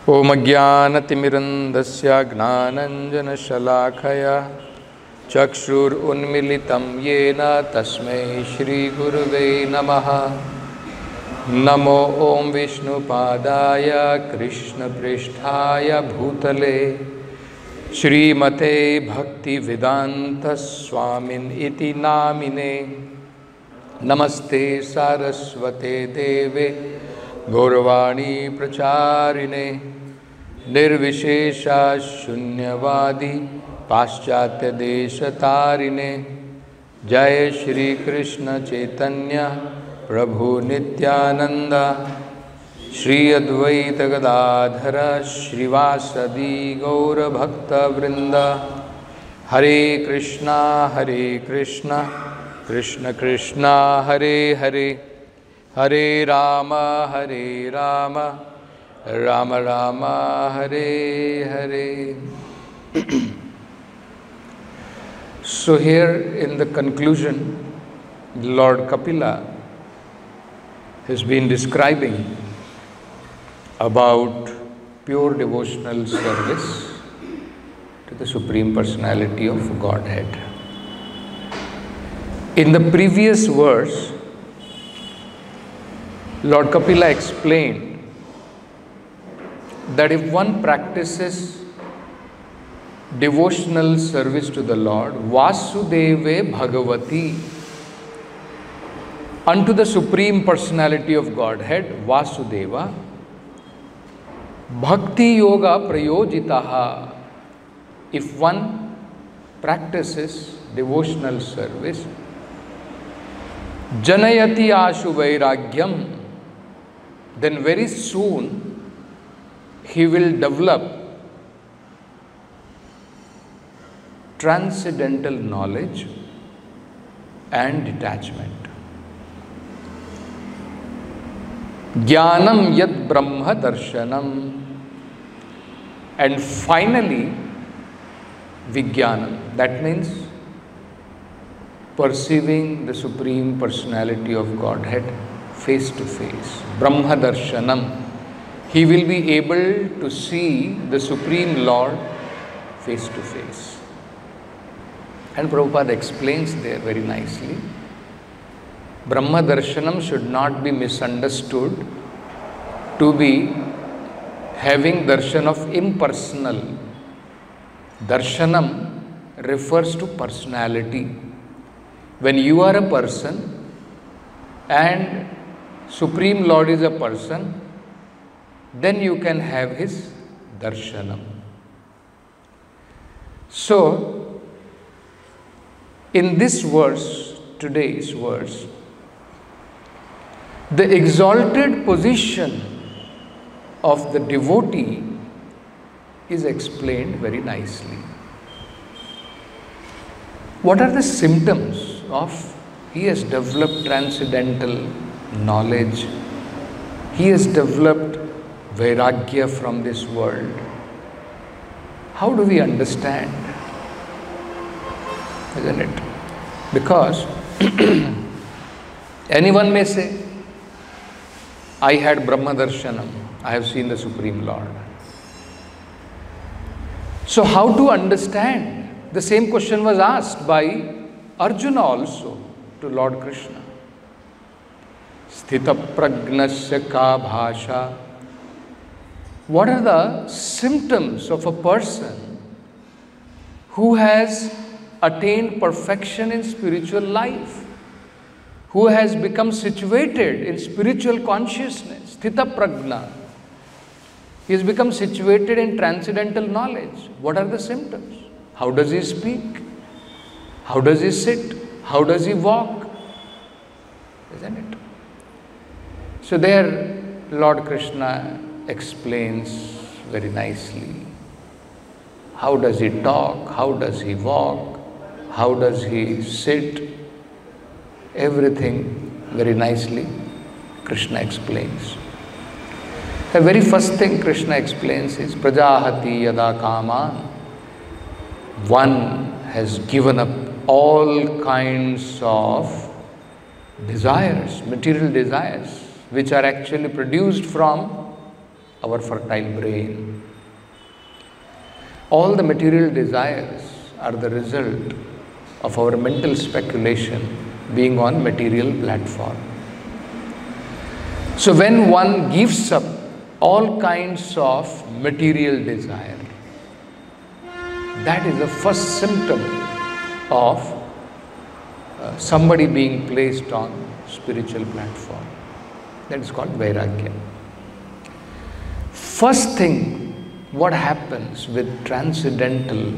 Om Ajnanatimirandasya Gnananjanashalakaya Chakshur Unmilitam Yena Tasmai Shri Gurave Namaha. Namo Om Vishnu Padaya Krishna Pristhaya Bhutale Shrimate Bhakti Vedanta Swamin Iti Namine. Namaste Saraswate Deve Gaurvani Pracharine Nirvishesha Shunyavadi Paschatya Desha Tarine. Jai Shri Krishna Chaitanya Prabhu Nityananda Shri Advaita Gadadhara Shrivasadi Gaura Bhakta Vrinda. Hare Krishna Krishna Krishna Hare Hare Hare Rama Rama Rama Hare Hare. So here in the conclusion, Lord Kapila has been describing about pure devotional service to the Supreme Personality of Godhead. In the previous verse, Lord Kapila explained that if one practices devotional service to the Lord, Vasudeve Bhagavati, unto the Supreme Personality of Godhead, Vasudeva, Bhakti Yoga Prayojitaha, if one practices devotional service, Janayati Ashu Vairagyam, then very soon he will develop transcendental knowledge and detachment. Jnanam yad Brahma Darshanam, and finally Vijnanam, that means perceiving the Supreme Personality of Godhead face to face. Brahma Darshanam, he will be able to see the Supreme Lord face to face. And Prabhupada explains there very nicely. Brahma Darshanam should not be misunderstood to be having darshan of impersonal. Darshanam refers to personality. When you are a person and Supreme Lord is a person, then you can have his darshanam. So, in this verse, today's verse, the exalted position of the devotee is explained very nicely. What are the symptoms of he has developed transcendental knowledge, he has developed vairagya from this world? How do we understand? Isn't it? Because anyone may say, I had Brahma Darshanam, I have seen the Supreme Lord. So how to understand? The same question was asked by Arjuna also to Lord Krishna. Sthita pragnasya ka bhasha. What are the symptoms of a person who has attained perfection in spiritual life, who has become situated in spiritual consciousness? Sthita prajna. He has become situated in transcendental knowledge. What are the symptoms? How does he speak? How does he sit? How does he walk? Isn't it? So there Lord Krishna explains very nicely. How does he talk? How does he walk? How does he sit? Everything very nicely Krishna explains. The very first thing Krishna explains is Prajahati yada kaman. One has given up all kinds of desires, material desires, which are actually produced from our fertile brain. All the material desires are the result of our mental speculation being on material platform. So when one gives up all kinds of material desire, that is the first symptom of somebody being placed on spiritual platform. That is called Vairagya. First thing, what happens with transcendental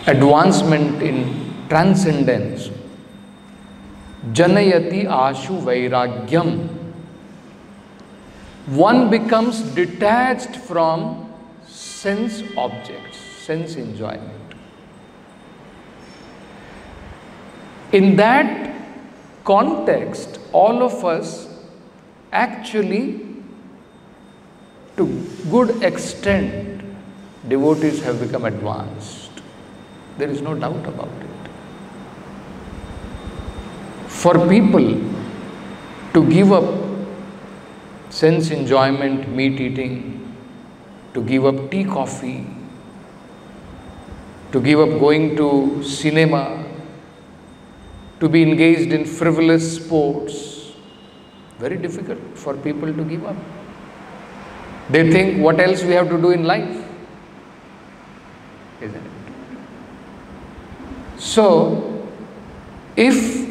advancement in transcendence, Janayati Ashu Vairagyam. One becomes detached from sense objects, sense enjoyment. In that context, all of us actually, to good extent, devotees have become advanced. There is no doubt about it. For people to give up sense enjoyment, meat eating, to give up tea, coffee, to give up going to cinema, to be engaged in frivolous sports, very difficult for people to give up. They think, what else we have to do in life? Isn't it? So, if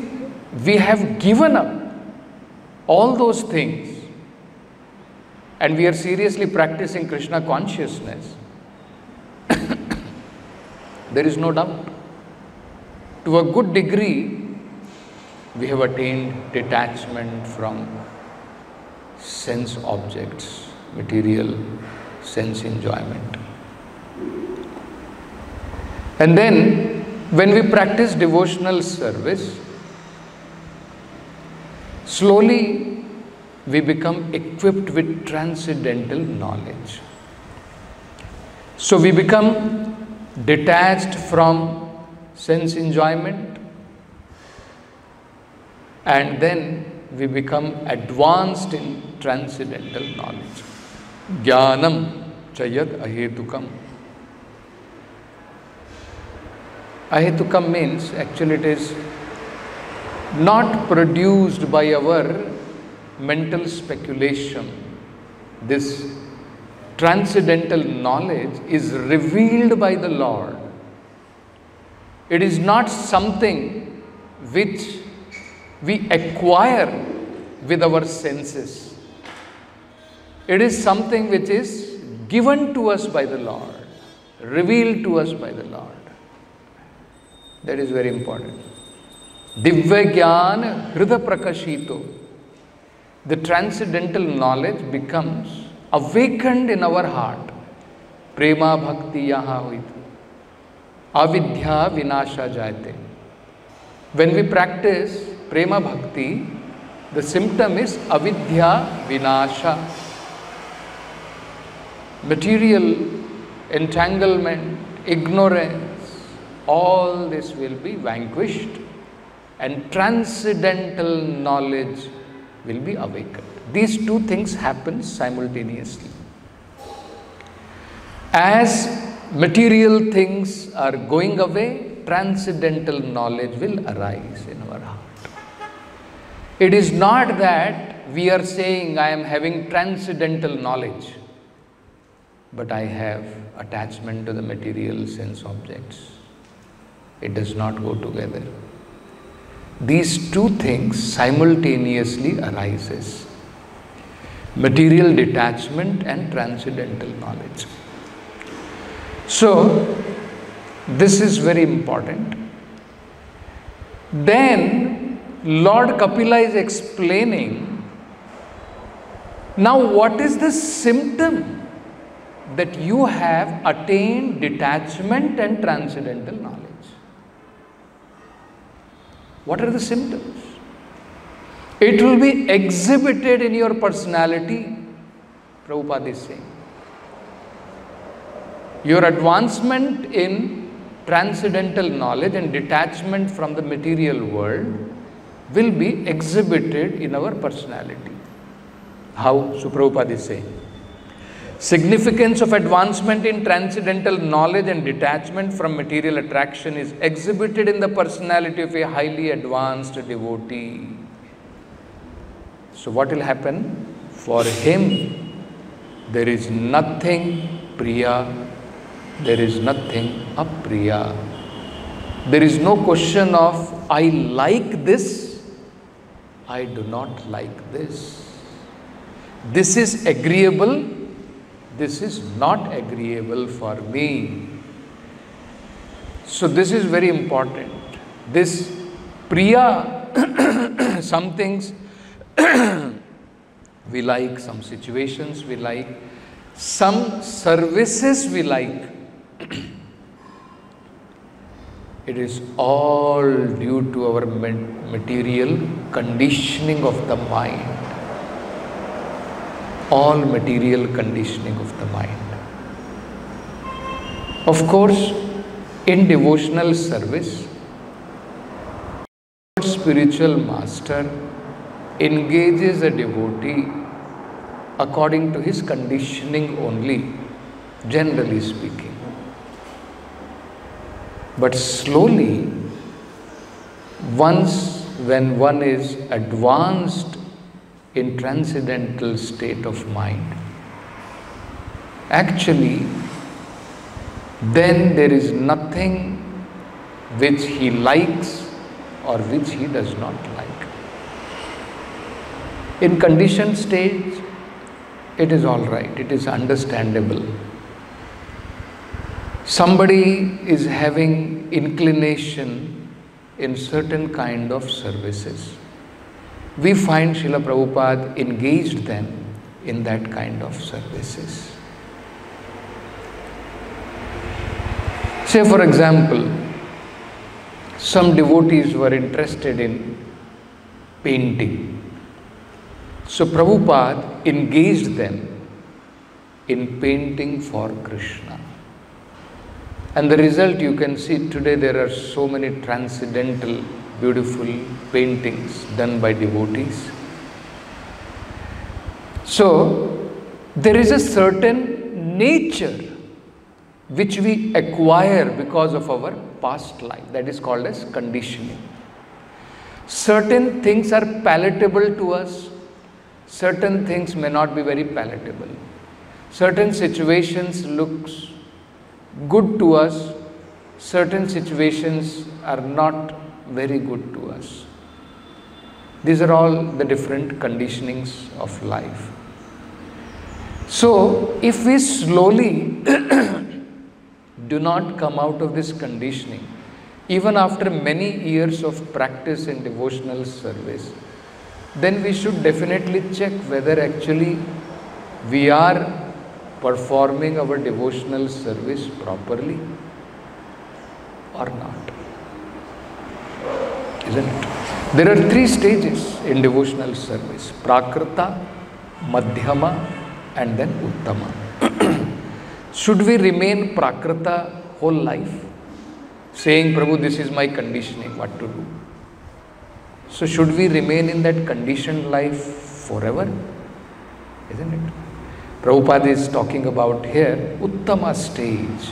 we have given up all those things and we are seriously practicing Krishna consciousness, there is no doubt, to a good degree, we have attained detachment from sense objects, material sense enjoyment. And then, when we practice devotional service, slowly we become equipped with transcendental knowledge. So we become detached from sense enjoyment, and then we become advanced in transcendental knowledge. Jnanam chayad ahetukam. Ahetukam means, actually it is not produced by our mental speculation. This transcendental knowledge is revealed by the Lord. It is not something which we acquire with our senses. It is something which is given to us by the Lord, revealed to us by the Lord. That is very important. Divya Jnana Hrida Prakashito. The transcendental knowledge becomes awakened in our heart. Prema Bhakti Yaha Huit. Avidya Vinasha Jayate. When we practice Prema Bhakti, the symptom is Avidya Vinasha. Material entanglement, ignorance, all this will be vanquished and transcendental knowledge will be awakened. These two things happen simultaneously. As material things are going away, transcendental knowledge will arise in our heart. It is not that we are saying I am having transcendental knowledge, but I have attachment to the material sense objects. It does not go together. These two things simultaneously arises. Material detachment and transcendental knowledge. So, this is very important. Then, Lord Kapila is explaining, now what is the symptom that you have attained detachment and transcendental knowledge? What are the symptoms? It will be exhibited in your personality, Prabhupada is saying. Your advancement in transcendental knowledge and detachment from the material world will be exhibited in our personality. How? So Prabhupada is saying, significance of advancement in transcendental knowledge and detachment from material attraction is exhibited in the personality of a highly advanced devotee. So what will happen? For him, there is nothing priya, there is nothing apriya. There is no question of I like this, I do not like this. This is agreeable, this is not agreeable for me. So this is very important. This priya, some things we like, some situations we like, some services we like. It is all due to our material conditioning of the mind. All material conditioning of the mind. Of course, in devotional service, spiritual master engages a devotee according to his conditioning only, generally speaking. But slowly, when one is advanced in transcendental state of mind, actually, then there is nothing which he likes or which he does not like. In conditioned stage, it is all right, it is understandable. Somebody is having inclination in certain kind of services. We find Srila Prabhupada engaged them in that kind of services. Say for example, some devotees were interested in painting. So Prabhupada engaged them in painting for Krishna. And the result you can see today, there are so many transcendental, beautiful paintings done by devotees. So there is a certain nature which we acquire because of our past life, that is called as conditioning. Certain things are palatable to us, certain things may not be very palatable. Certain situations looks good to us, certain situations are not very good to us. These are all the different conditionings of life. So if we slowly do not come out of this conditioning, even after many years of practice in devotional service, then we should definitely check whether actually we are performing our devotional service properly or not. Isn't it? There are 3 stages in devotional service: Prakrita, Madhyama and then Uttama. Should we remain Prakrita whole life, saying, Prabhu, this is my conditioning, what to do? So should we remain in that conditioned life forever? Isn't it? Prabhupada is talking about here Uttama stage,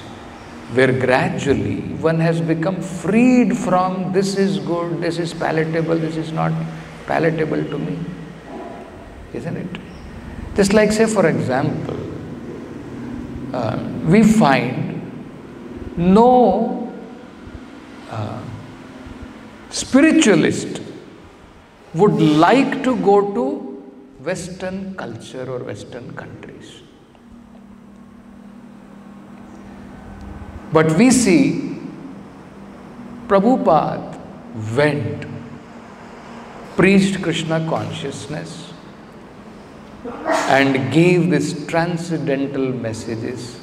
where gradually one has become freed from this is good, this is palatable, this is not palatable to me. Isn't it? Just like, say for example, we find no spiritualist would like to go to Western culture or Western countries. But we see Prabhupada went, preached Krishna consciousness and gave these transcendental messages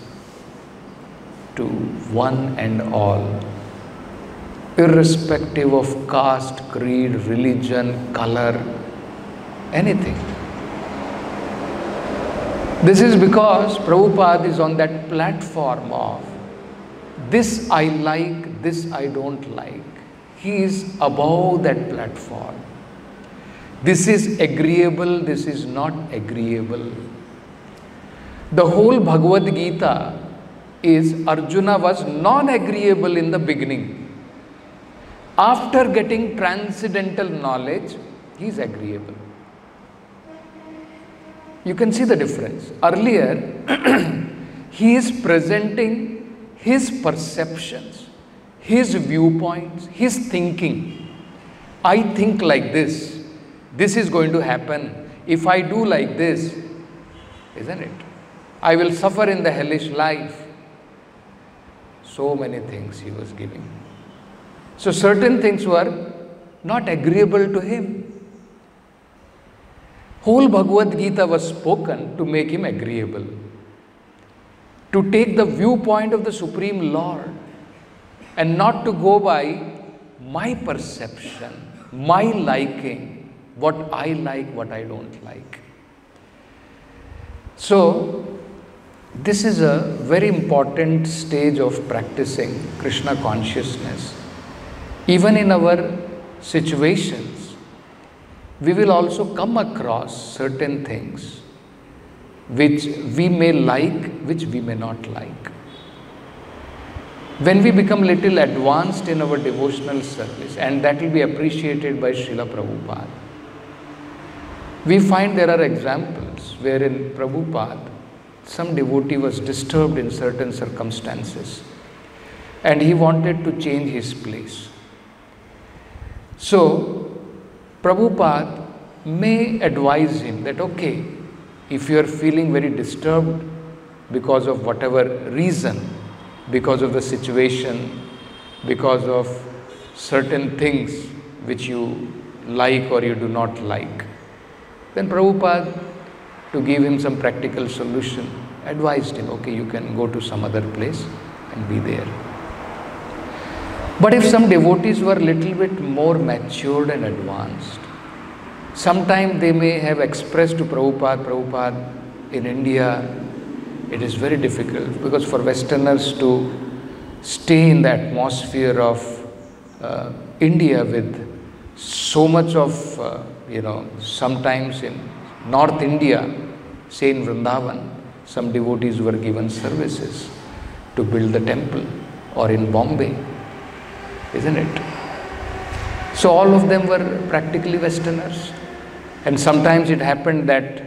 to one and all, irrespective of caste, creed, religion, color, anything. This is because Prabhupada is on that platform of this I like, this I don't like. He is above that platform. This is agreeable, this is not agreeable. The whole Bhagavad Gita is Arjuna was non-agreeable in the beginning. After getting transcendental knowledge, he is agreeable. You can see the difference. Earlier, he is presenting his perceptions, his viewpoints, his thinking. I think like this. This is going to happen. If I do like this, isn't it? I will suffer in the hellish life. So many things he was giving. So certain things were not agreeable to him. Whole Bhagavad Gita was spoken to make him agreeable. To take the viewpoint of the Supreme Lord and not to go by my perception, my liking, what I like, what I don't like. So, this is a very important stage of practicing Krishna consciousness. Even in our situations, we will also come across certain things which we may like, which we may not like. When we become little advanced in our devotional service, and that will be appreciated by Srila Prabhupada, we find there are examples wherein Prabhupada, some devotee was disturbed in certain circumstances and he wanted to change his place. So, Prabhupada may advise him that, okay, if you are feeling very disturbed because of whatever reason, because of the situation, because of certain things which you like or you do not like, then Prabhupada, to give him some practical solution, advised him, okay, you can go to some other place and be there. But if some devotees were little bit more matured and advanced, sometime they may have expressed to Prabhupada, in India, it is very difficult because for Westerners to stay in the atmosphere of India with so much of, sometimes in North India, say in Vrindavan, some devotees were given services to build the temple, or in Bombay, isn't it? So all of them were practically Westerners. And sometimes it happened that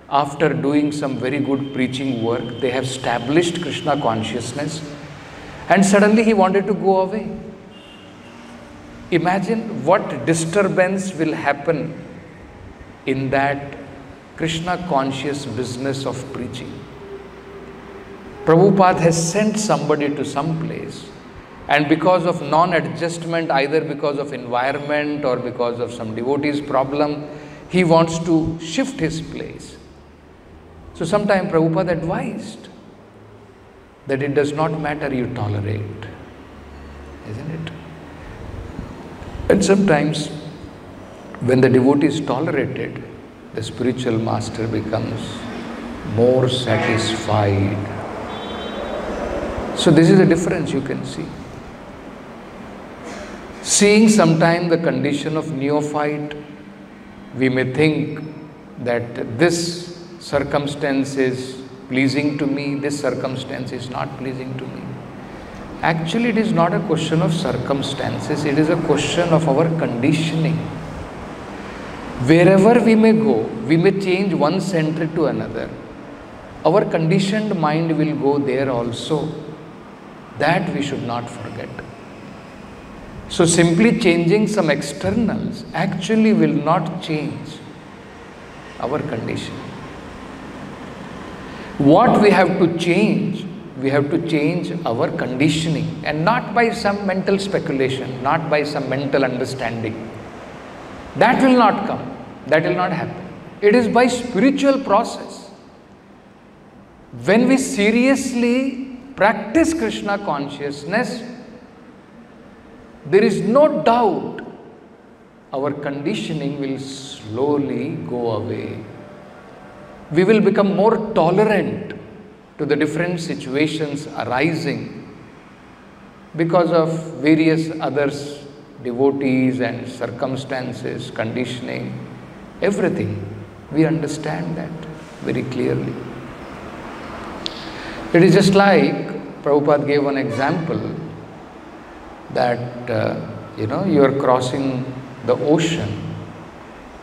after doing some very good preaching work, they have established Krishna consciousness and suddenly he wanted to go away. Imagine what disturbance will happen in that Krishna conscious business of preaching. Prabhupada has sent somebody to some place, and because of non-adjustment, either because of environment or because of some devotee's problem, he wants to shift his place. So sometime Prabhupada advised that it does not matter, you tolerate, isn't it? And sometimes when the devotee is tolerated, the spiritual master becomes more satisfied. So this is the difference you can see. Seeing sometime the condition of neophyte, we may think that this circumstance is pleasing to me, this circumstance is not pleasing to me. Actually, it is not a question of circumstances, it is a question of our conditioning. Wherever we may go, we may change one center to another. Our conditioned mind will go there also. That we should not forget. So simply changing some externals actually will not change our condition. What we have to change our conditioning, and not by some mental speculation, not by some mental understanding. That will not come, that will not happen. It is by spiritual process. When we seriously practice Krishna consciousness, there is no doubt our conditioning will slowly go away. We will become more tolerant to the different situations arising because of various others, devotees and circumstances, conditioning. everything. We understand that very clearly. It is just like Prabhupada gave one example that you are crossing the ocean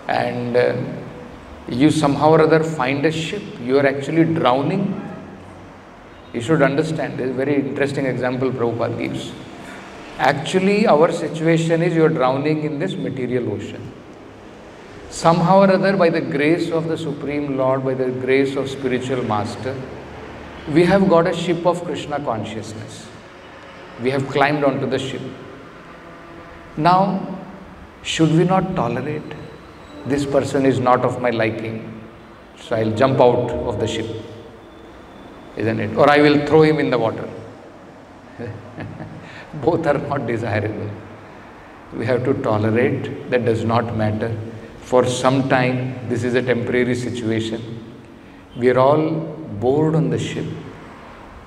and you somehow or other find a ship. You are actually drowning. You should understand. This is a very interesting example Prabhupada gives. Actually, our situation is you are drowning in this material ocean. Somehow or other, by the grace of the Supreme Lord, by the grace of spiritual master, we have got a ship of Krishna consciousness. We have climbed onto the ship. Now, should we not tolerate? This person is not of my liking, so I'll jump out of the ship, isn't it? Or I will throw him in the water. Both are not desirable. We have to tolerate. That does not matter. For some time, this is a temporary situation. We are all bored on the ship.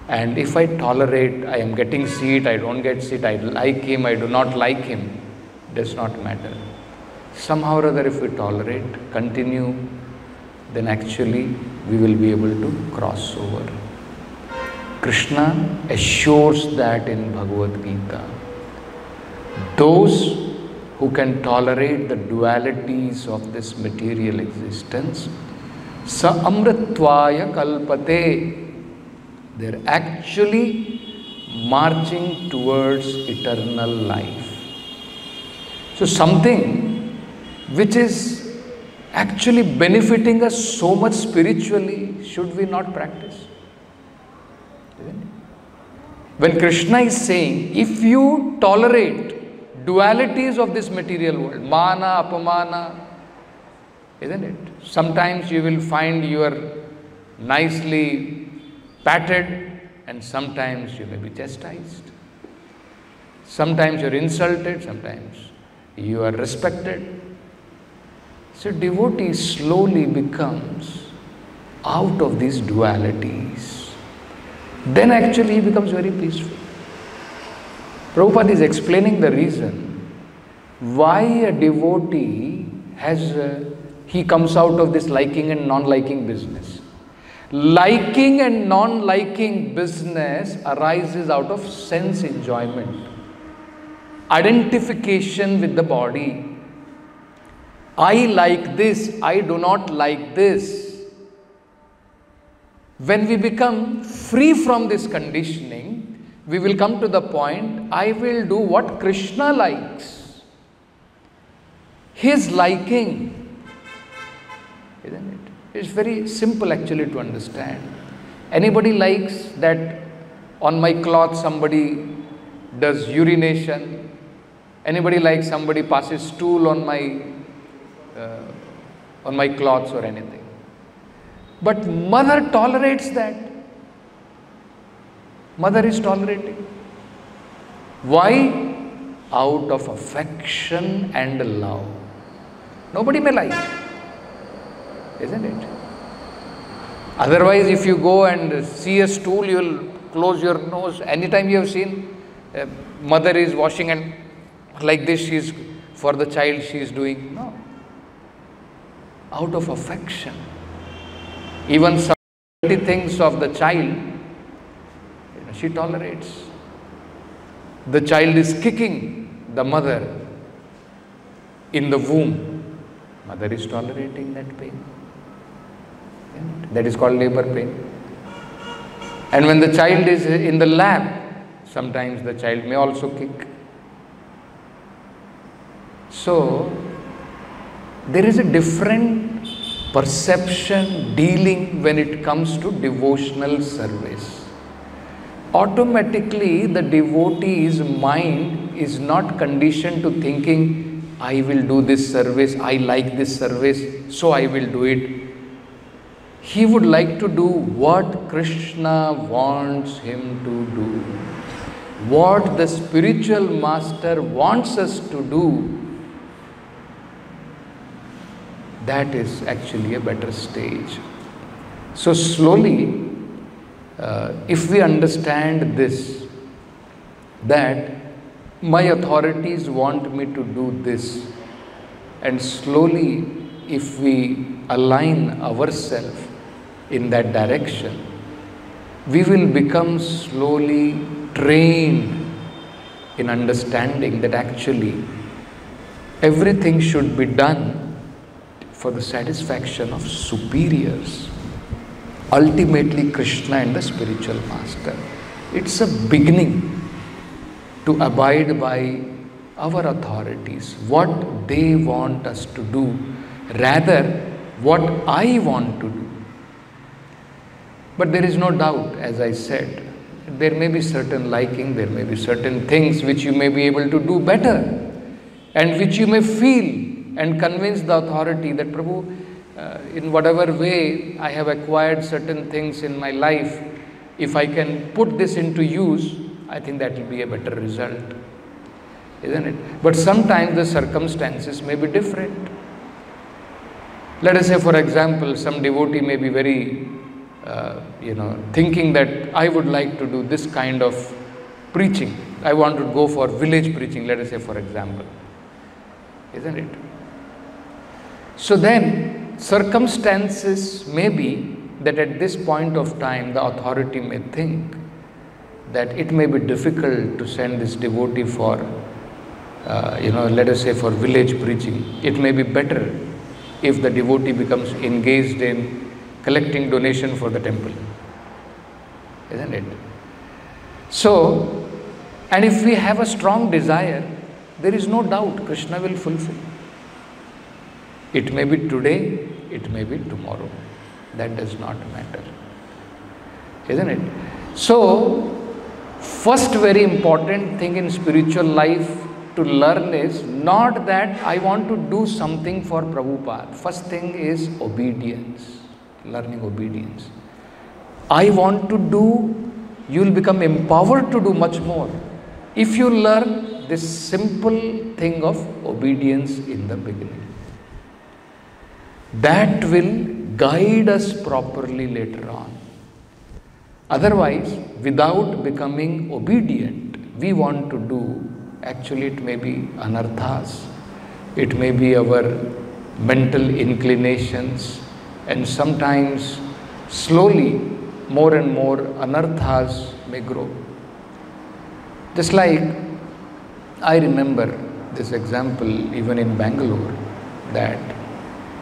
And if I tolerate, I am getting seat, I don't get seat, I like him, I do not like him, does not matter. Somehow or other, if we tolerate, continue, then actually we will be able to cross over. Krishna assures that in Bhagavad Gita. Those who can tolerate the dualities of this material existence, sa amritvaya kalpate, they're actually marching towards eternal life. So something which is actually benefiting us so much spiritually, should we not practice? When Krishna is saying, if you tolerate dualities of this material world, mana, apamana, isn't it? Sometimes you will find you are nicely patted and sometimes you may be chastised. Sometimes you are insulted, sometimes you are respected. So devotee slowly becomes out of these dualities. Then actually he becomes very peaceful. Prabhupada is explaining the reason why a devotee he comes out of this liking and non-liking business. Liking and non-liking business arises out of sense enjoyment, identification with the body. I like this, I do not like this. When we become free from this conditioning, we will come to the point, I will do what Krishna likes. His liking, isn't it? It's very simple actually to understand. Anybody likes that on my cloth somebody does urination? Anybody likes somebody passes stool on my clothes or anything? But mother tolerates that. Mother is tolerating. Why? Out of affection and love. Nobody may like, isn't it? Otherwise, if you go and see a stool, you will close your nose. Anytime you have seen mother is washing and like this, she is for the child she is doing. No. Out of affection. Even some dirty things of the child, she tolerates. The child is kicking the mother in the womb. Mother is tolerating that pain. That is called labor pain. And when the child is in the lab, sometimes the child may also kick. So, there is a different perception, dealing when it comes to devotional service. Automatically, the devotee's mind is not conditioned to thinking, I will do this service, I like this service, so I will do it. He would like to do what Krishna wants him to do. What the spiritual master wants us to do. That is actually a better stage. So slowly, if we understand this, that my authorities want me to do this, and slowly if we align ourselves in that direction, we will become slowly trained in understanding that actually everything should be done for the satisfaction of superiors. Ultimately, Krishna and the spiritual master. It's a beginning to abide by our authorities, what they want us to do, rather what I want to do. But there is no doubt, as I said, there may be certain liking, there may be certain things which you may be able to do better, and which you may feel and convince the authority that, Prabhu, in whatever way I have acquired certain things in my life, if I can put this into use, I think that will be a better result, isn't it? But sometimes the circumstances may be different. Let us say, for example, some devotee may be very, thinking that I would like to do this kind of preaching. I want to go for village preaching, let us say, for example, isn't it? So then, circumstances may be that at this point of time, the authority may think that it may be difficult to send this devotee for, let us say, for village preaching. It may be better if the devotee becomes engaged in collecting donation for the temple, isn't it? So, and if we have a strong desire, there is no doubt Krishna will fulfill. It may be today, it may be tomorrow. That does not matter, isn't it? So, first very important thing in spiritual life to learn is not that I want to do something for Prabhupada. First thing is obedience, learning obedience. I want to do, you will become empowered to do much more if you learn this simple thing of obedience in the beginning. That will guide us properly later on. Otherwise, without becoming obedient, we want to do, actually it may be anarthas, it may be our mental inclinations, and sometimes slowly more and more anarthas may grow. Just like I remember this example even in Bangalore, that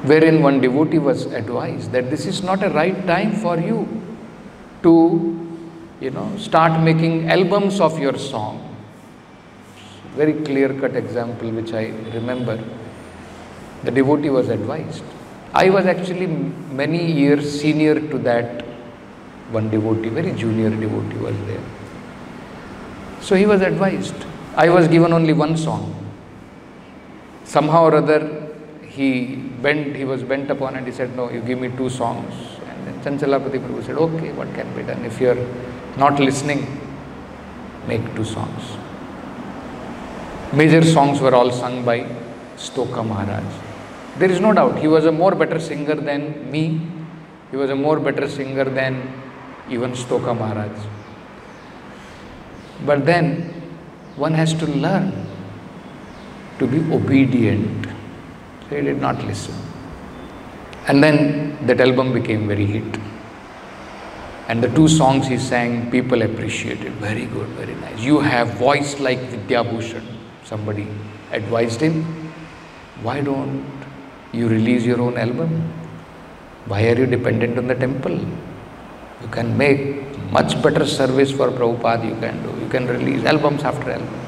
wherein one devotee was advised that this is not a right time for you to, start making albums of your song. Very clear-cut example which I remember. The devotee was advised. I was actually many years senior to that one devotee, very junior devotee was there. So he was advised. I was given only one song. Somehow or other, he was bent upon and he said, no, you give me 2 songs. And then Chanchalapati Prabhu said, okay, what can be done? If you are not listening, make 2 songs. Major songs were all sung by Stoka Maharaj. There is no doubt, he was a more better singer than me. He was a more better singer than even Stoka Maharaj. But then, one has to learn to be obedient. So he did not listen. And then that album became very hit. And the 2 songs he sang, people appreciated. Very good, very nice. You have voice like Vidya Bhushan. Somebody advised him, why don't you release your own album? Why are you dependent on the temple? You can make much better service for Prabhupada you can do. You can release albums after albums.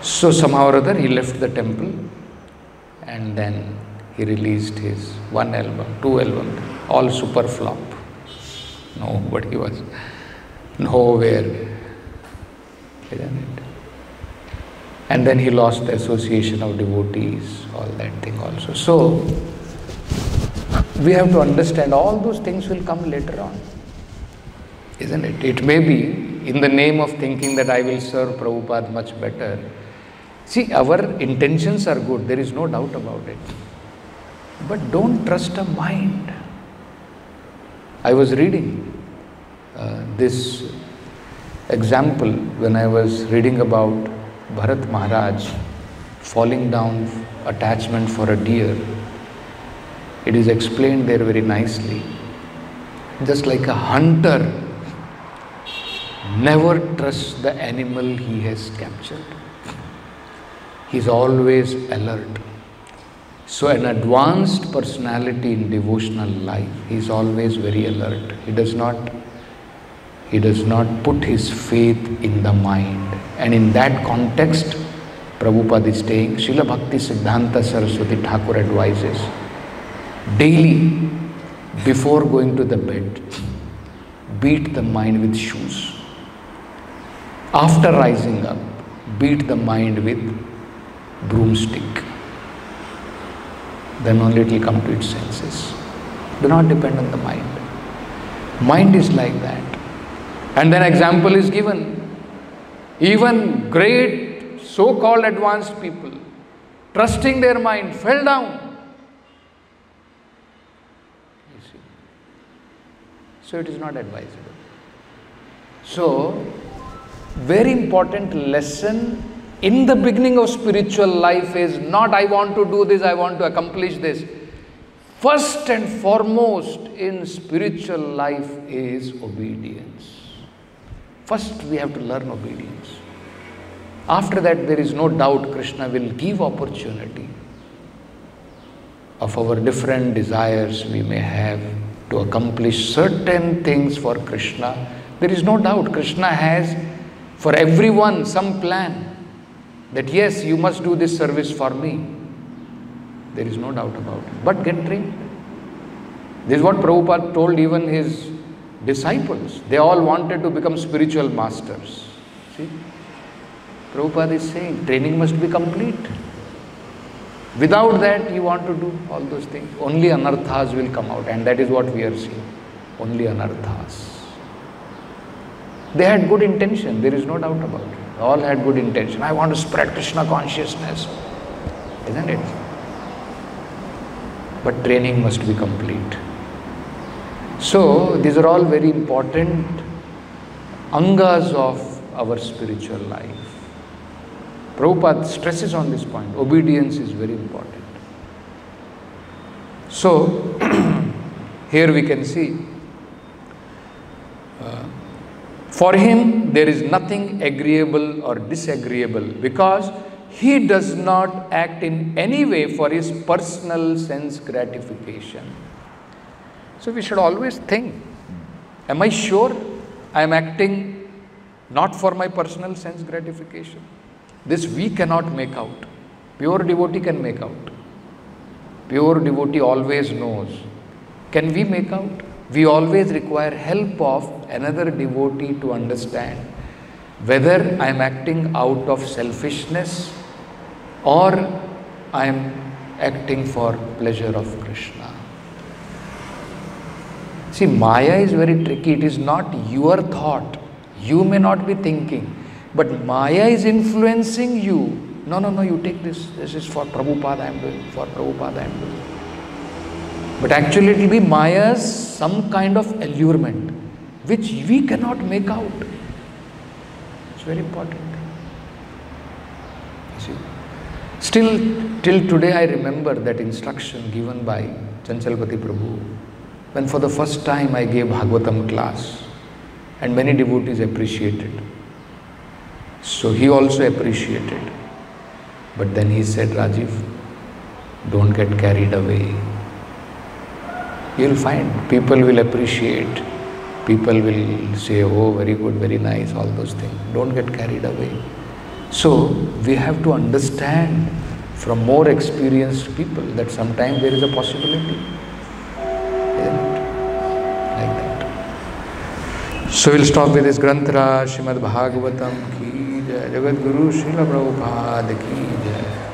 So somehow or other he left the temple and then he released his 1 album, 2 albums, all super flop. Nobody was nowhere. Isn't it? And then he lost the association of devotees, all that thing also. So, we have to understand all those things will come later on, isn't it? It may be in the name of thinking that I will serve Prabhupada much better. See, our intentions are good, there is no doubt about it. But don't trust a mind. I was reading this example when I was reading about Bharat Maharaj falling down attachment for a deer, it is explained there very nicely. Just like a hunter never trusts the animal he has captured. He is always alert. So an advanced personality in devotional life, he is always very alert. He does not put his faith in the mind. And in that context, Prabhupada is saying, Srila Bhakti Siddhanta Saraswati Thakur advises, daily, before going to the bed, beat the mind with shoes. After rising up, beat the mind with broomstick. Then only it will come to its senses. Do not depend on the mind. Mind is like that. And then example is given. Even great so-called advanced people, trusting their mind, fell down. You see. So it is not advisable. So, very important lesson in the beginning of spiritual life is not I want to do this, I want to accomplish this. First and foremost in spiritual life is obedience. First we have to learn obedience. After that there is no doubt Krishna will give opportunity of our different desires we may have to accomplish certain things for Krishna. There is no doubt Krishna has for everyone some plan. That yes, you must do this service for me. There is no doubt about it. But get trained. This is what Prabhupada told even his disciples. They all wanted to become spiritual masters. See? Prabhupada is saying training must be complete. Without that, you want to do all those things. Only anarthas will come out. And that is what we are seeing. Only anarthas. They had good intention. There is no doubt about it. All had good intention. I want to spread Krishna consciousness. Isn't it? But training must be complete. So, these are all very important angas of our spiritual life. Prabhupada stresses on this point. Obedience is very important. So, here we can see for him, there is nothing agreeable or disagreeable because he does not act in any way for his personal sense gratification. So we should always think, am I sure I am acting not for my personal sense gratification? This we cannot make out. Pure devotee can make out. Pure devotee always knows. Can we make out? We always require help of another devotee to understand whether I am acting out of selfishness or I am acting for pleasure of Krishna. See, Maya is very tricky. It is not your thought. You may not be thinking, but Maya is influencing you. No, you take this. This is for Prabhupada I am doing. For Prabhupada I am doing. But actually it will be Maya's some kind of allurement which we cannot make out. It's very important. You see. Still, till today I remember that instruction given by Chanchalpati Prabhu when for the first time I gave Bhagavatam class and many devotees appreciated. So he also appreciated. But then he said, Rajiv, don't get carried away. You will find people will appreciate, people will say, oh, very good, very nice, all those things. Don't get carried away. So, we have to understand from more experienced people that sometimes there is a possibility. Isn't it? Like that. So, we'll stop with this Granthra, Srimad Bhagavatam ki jai, Jagat Guru Srila Prabhupada ki jai.